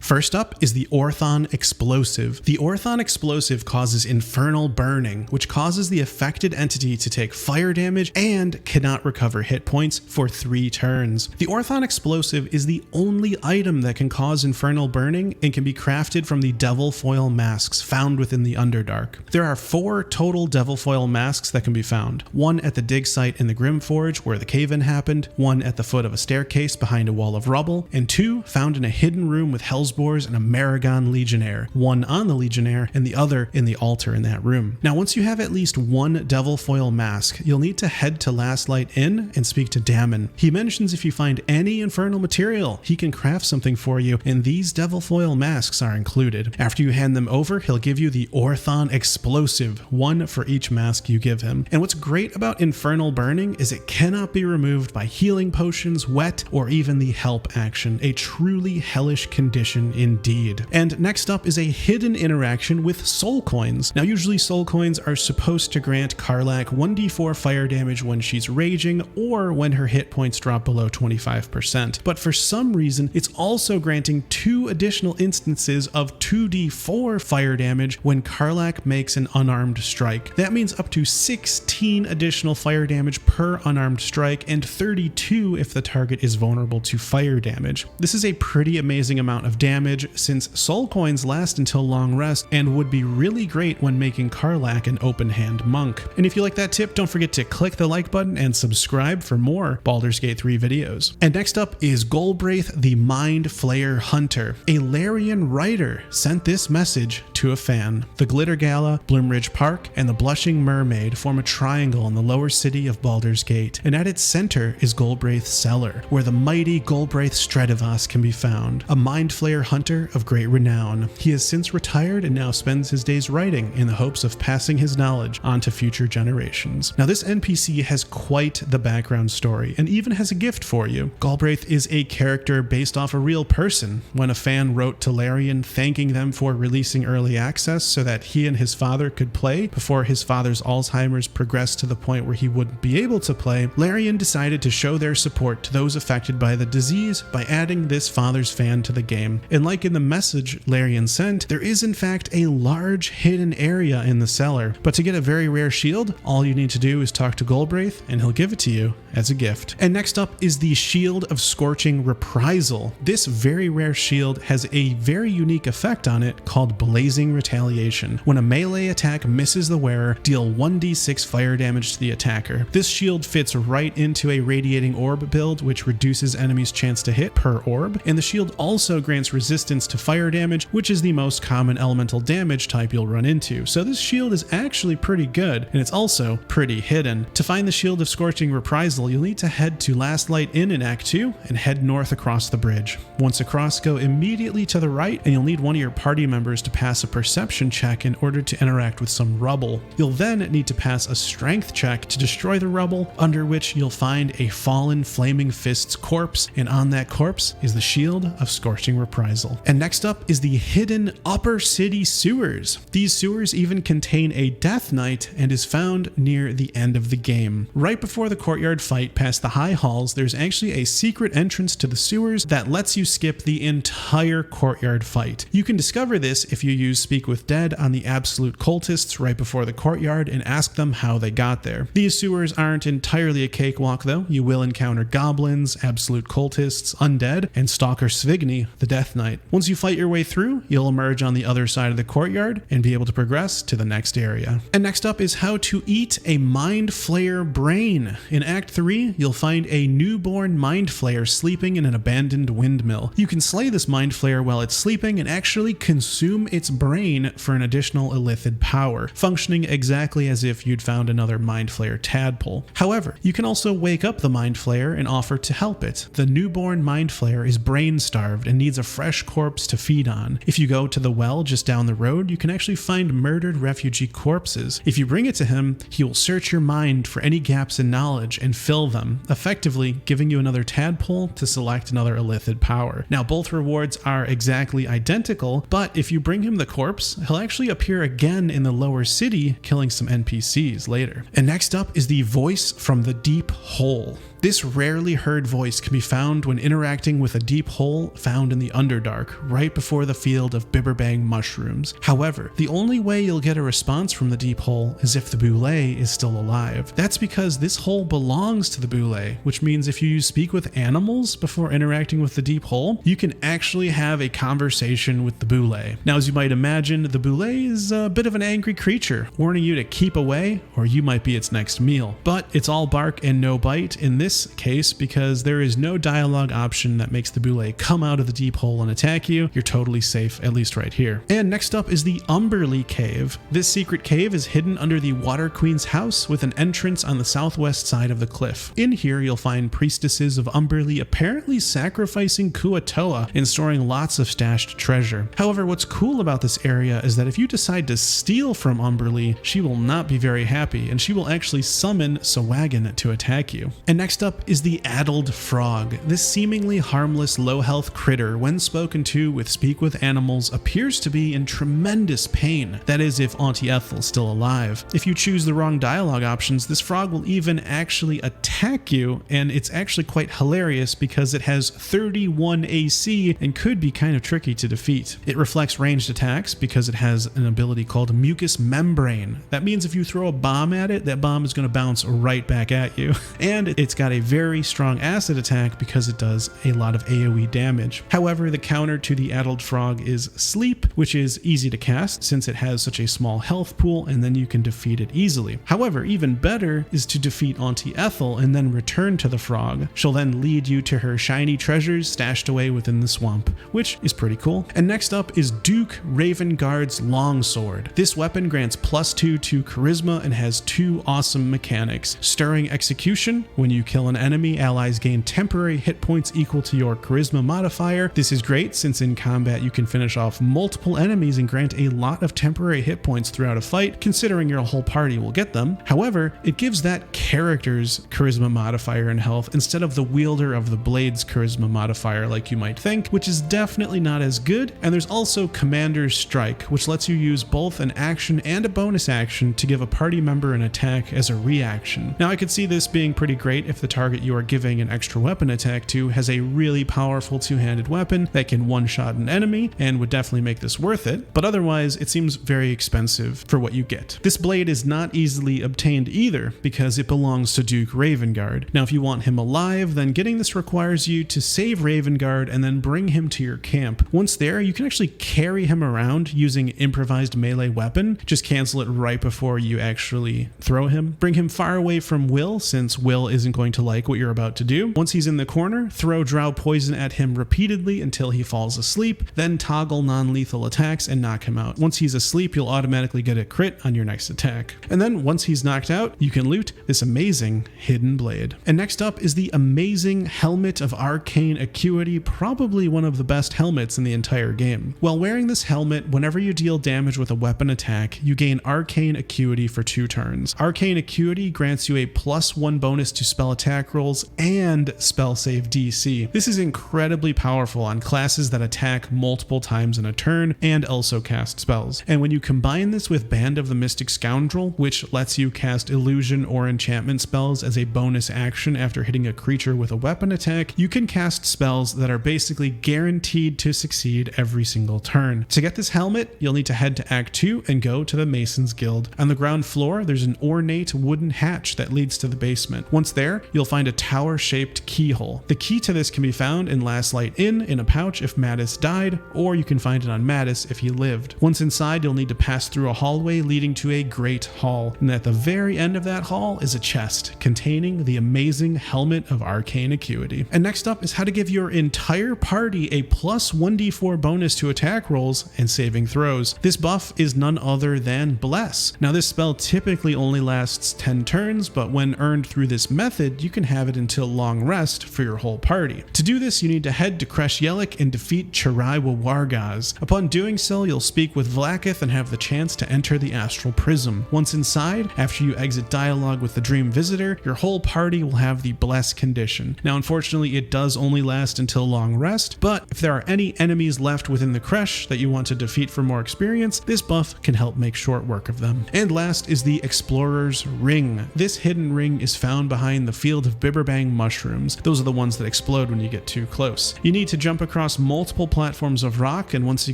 First up is the Orthon Explosive. The Orthon Explosive causes Infernal Burning, which causes the affected entity to take fire damage and cannot recover hit points for 3 turns. The Orthon Explosive is the only item that can cause Infernal Burning and can be crafted from the Devilfoil Masks found within the Underdark. There are 4 total Devilfoil Masks that can be found. 1 at the dig site in the Grymforge where the cave-in happened, 1 at the foot of a staircase behind a wall of rubble, and 2 found in a hidden room with Hellsboars and a Merregon Legionnaire, 1 on the Legionnaire and the other in the altar in that room. Now once you have at least 1 Devilfoil Mask, you'll need to head to Last Light Inn and speak to Dammon. He mentions if you find any infernal material, he can craft something for you, and these Devilfoil Masks are included. After you hand them over, he'll give you the Orthon Explosive, 1 for each mask you give him. And what's great about Infernal Burning is it cannot be removed by healing potions, wet, or even the help action, a truly hellish condition indeed. And next up is a hidden interaction with soul coins. Now usually soul coins are supposed to grant Karlach 1d4 fire damage when she's raging or when her hit points drop below 25%. But for some reason, it's also granting 2 additional instances of 2d4 fire damage when Karlach makes an unarmed strike. That means up to 16 additional fire damage per unarmed strike and 32 if the target is vulnerable to fire damage. This is a pretty amazing amount of damage since soul coins last until long rest and would be really great when making Karlach an open hand monk. And if you like that tip, don't forget to click the like button and subscribe for more Baldur's Gate 3 videos. And next up is Golbraith the Mind Flayer Hunter. A Larian writer sent this message to a fan. The Glitter Gala, Bloomridge Park, and the Blushing Mermaid form a triangle in the lower city of Baldur's Gate, and at its center is Golbraith's Cellar, where the mighty Golbraith Stredivas can be found, a Mind Flayer hunter of great renown. He has since retired and now spends his days writing in the hopes of passing his knowledge on to future generations. Now this NPC has quite the background story and even has a gift for you. Golbraith is a character based off a real person. When a fan wrote to Larian thanking them for releasing early access so that he and his father could play before his father's Alzheimer's progressed to the point where he wouldn't be able to play, Larian decided to show their support to those affected by the disease by adding this father's fan to the game. And like in the message Larian sent, there is in fact a large hidden area in the cellar, but to get a very rare shield, all you need to do is talk to Golbraith and he'll give it to you as a gift. And next up is the Shield of Scorching Reprisal. This very rare shield has a very unique effect on it called Blazing Retaliation. When a melee attack misses the wearer, deal 1d6 fire damage to the attacker. This shield fits right into a Radiating Orb build, which reduces enemies' chance to hit per orb, and the shield also grants resistance to fire damage, which is the most common elemental damage type you'll run into. So this shield is actually pretty good, and it's also pretty hidden. To find the Shield of Scorching Reprisal, you'll need to head to Last Light Inn in Act 2 and head north across the bridge. Once across, go immediately to the right, and you'll need one of your party members to pass a perception check in order to interact with some rubble. You'll then need to pass a strength check to destroy the rubble, under which you'll find a fallen Flaming Fist's corpse, and on that corpse is the Shield of Scorching Reprisal. And next up is the hidden Upper City Sewers. These sewers even contain a Death Knight and is found near the end of the game. Right before the courtyard fight past the high halls, there's actually a secret entrance to the sewers that lets you skip the entire courtyard fight. You can discover this if you use Speak with Dead on the Absolute Cultists right before the courtyard and ask them how they got there. These sewers aren't entirely a cakewalk though. You will encounter goblins, Absolute Cultists, undead, and Stalker Svigny, the Death Knight. Once you fight your way through, you'll emerge on the other side of the courtyard and be able to progress to the next area. And next up is how to eat a Mind Flayer brain. In Act 3, you'll find a newborn Mind Flayer sleeping in an abandoned windmill. You can slay this Mind Flayer while it's sleeping and actually consume its brain for an additional illithid power, functioning exactly as if you'd found another Mind Flayer tadpole. However, you can also wake up the Mind Flayer and offer to help it. The newborn Mind Flayer is brain starved and needs a fresh corpse to feed on. If you go to the well just down the road, you can actually find murdered refugee corpses. If you bring it to him, he will search your mind for any gaps in knowledge and fill them, effectively giving you another tadpole to select another illithid power. Now both rewards are exactly identical, but if you bring him the corpse, he'll actually appear again in the lower city, killing some NPCs later. And next up is the Voice from the Deep Hole. This rarely heard voice can be found when interacting with a deep hole found in the Underdark, right before the field of Bibberbang mushrooms. However, the only way you'll get a response from the deep hole is if the Boule is still alive. That's because this hole belongs to the Boule, which means if you use Speak with Animals before interacting with the deep hole, you can actually have a conversation with the Boule. Now, as you might imagine, the Boule is a bit of an angry creature, warning you to keep away or you might be its next meal. But it's all bark and no bite in this case because there is no dialogue option that makes the Boule come out of the deep hole and attack you. You're totally safe, at least right here. And next up is the Umberlee Cave. This secret cave is hidden under the Water Queen's house with an entrance on the southwest side of the cliff. In here, you'll find priestesses of Umberlee apparently sacrificing Kuatoa and storing lots of stashed treasure. However, what's cool about this area is that if you decide to steal from Umberlee, she will not be very happy and she will actually summon Sawagan to attack you. And next up is the Addled Frog. This seemingly harmless low health critter, when spoken to with Speak with Animals, appears to be in tremendous pain. That is, if Auntie Ethel's still alive. If you choose the wrong dialogue options, this frog will even actually attack you, and it's actually quite hilarious because it has 31 AC and could be kind of tricky to defeat. It reflects ranged attacks because it has an ability called Mucus Membrane. That means if you throw a bomb at it, that bomb is going to bounce right back at you. And it's got a very strong acid attack because it does a lot of AoE damage. However, the counter to the Addled Frog is Sleep, which is easy to cast since it has such a small health pool and then you can defeat it easily. However, even better is to defeat Auntie Ethel and then return to the frog. She'll then lead you to her shiny treasures stashed away within the swamp, which is pretty cool. And next up is Duke Ravengard's Longsword. This weapon grants +2 to charisma and has 2 awesome mechanics. Stirring Execution. When you kill an enemy, allies gain temporary hit points equal to your charisma modifier. This is great since in combat you can finish off multiple enemies and grant a lot of temporary hit points throughout a fight, considering your whole party will get them. However, it gives that character's charisma modifier and health instead of the wielder of the blade's charisma modifier like you might think, which is definitely not as good. And there's also Commander's Strike, which lets you use both an action and a bonus action to give a party member an attack as a reaction. Now, I could see this being pretty great if the target you are giving an extra weapon attack to has a really powerful two-handed weapon that can one-shot an enemy and would definitely make this worth it, but otherwise it seems very expensive for what you get. This blade is not easily obtained either because it belongs to Duke Ravengard. Now, if you want him alive, then getting this requires you to save Ravengard and then bring him to your camp. Once there, you can actually carry him around using improvised melee weapon. Just cancel it right before you actually throw him. Bring him far away from Will, since Will isn't going to like what you're about to do. Once he's in the corner, throw Drow Poison at him repeatedly until he falls asleep, then toggle non-lethal attacks and knock him out. Once he's asleep, you'll automatically get a crit on your next attack. And then once he's knocked out, you can loot this amazing hidden blade. And next up is the amazing Helmet of Arcane Acuity, probably one of the best helmets in the entire game. While wearing this helmet, whenever you deal damage with a weapon attack, you gain Arcane Acuity for 2 turns. Arcane Acuity grants you a +1 bonus to spell attack rolls and spell save DC. This is incredibly powerful on classes that attack multiple times in a turn and also cast spells. And when you combine this with Band of the Mystic Scoundrel, which lets you cast illusion or enchantment spells as a bonus action after hitting a creature with a weapon attack, you can cast spells that are basically guaranteed to succeed every single turn. To get this helmet, you'll need to head to Act 2 and go to the Mason's Guild. On the ground floor, there's an ornate wooden hatch that leads to the basement. Once there, you'll find a tower-shaped keyhole. The key to this can be found in Last Light Inn in a pouch if Mattis died, or you can find it on Mattis if he lived. Once inside, you'll need to pass through a hallway leading to a great hall, and at the very end of that hall is a chest containing the amazing Helmet of Arcane Acuity. And next up is how to give your entire party a +1d4 bonus to attack rolls and saving throws. This buff is none other than Bless. Now, this spell typically only lasts 10 turns, but when earned through this method, you can have it until Long Rest for your whole party. To do this, you need to head to Kresh Yelik and defeat Chirai Wawargaz. Upon doing so, you'll speak with Vlaakith and have the chance to enter the Astral Prism. Once inside, after you exit dialogue with the Dream Visitor, your whole party will have the Bless condition. Now, unfortunately, it does only last until Long Rest, but if there are any enemies left within the Kresh that you want to defeat for more experience, this buff can help make short work of them. And last is the Explorer's Ring. This hidden ring is found behind the field field of Bibberbang mushrooms. Those are the ones that explode when you get too close. You need to jump across multiple platforms of rock, and once you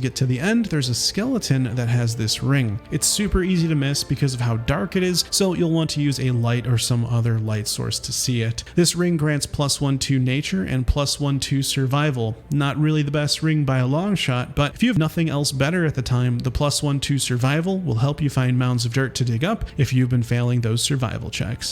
get to the end, there's a skeleton that has this ring. It's super easy to miss because of how dark it is, so you'll want to use a light or some other light source to see it. This ring grants +1 to nature and +1 to survival. Not really the best ring by a long shot, but if you have nothing else better at the time, the +1 to survival will help you find mounds of dirt to dig up if you've been failing those survival checks.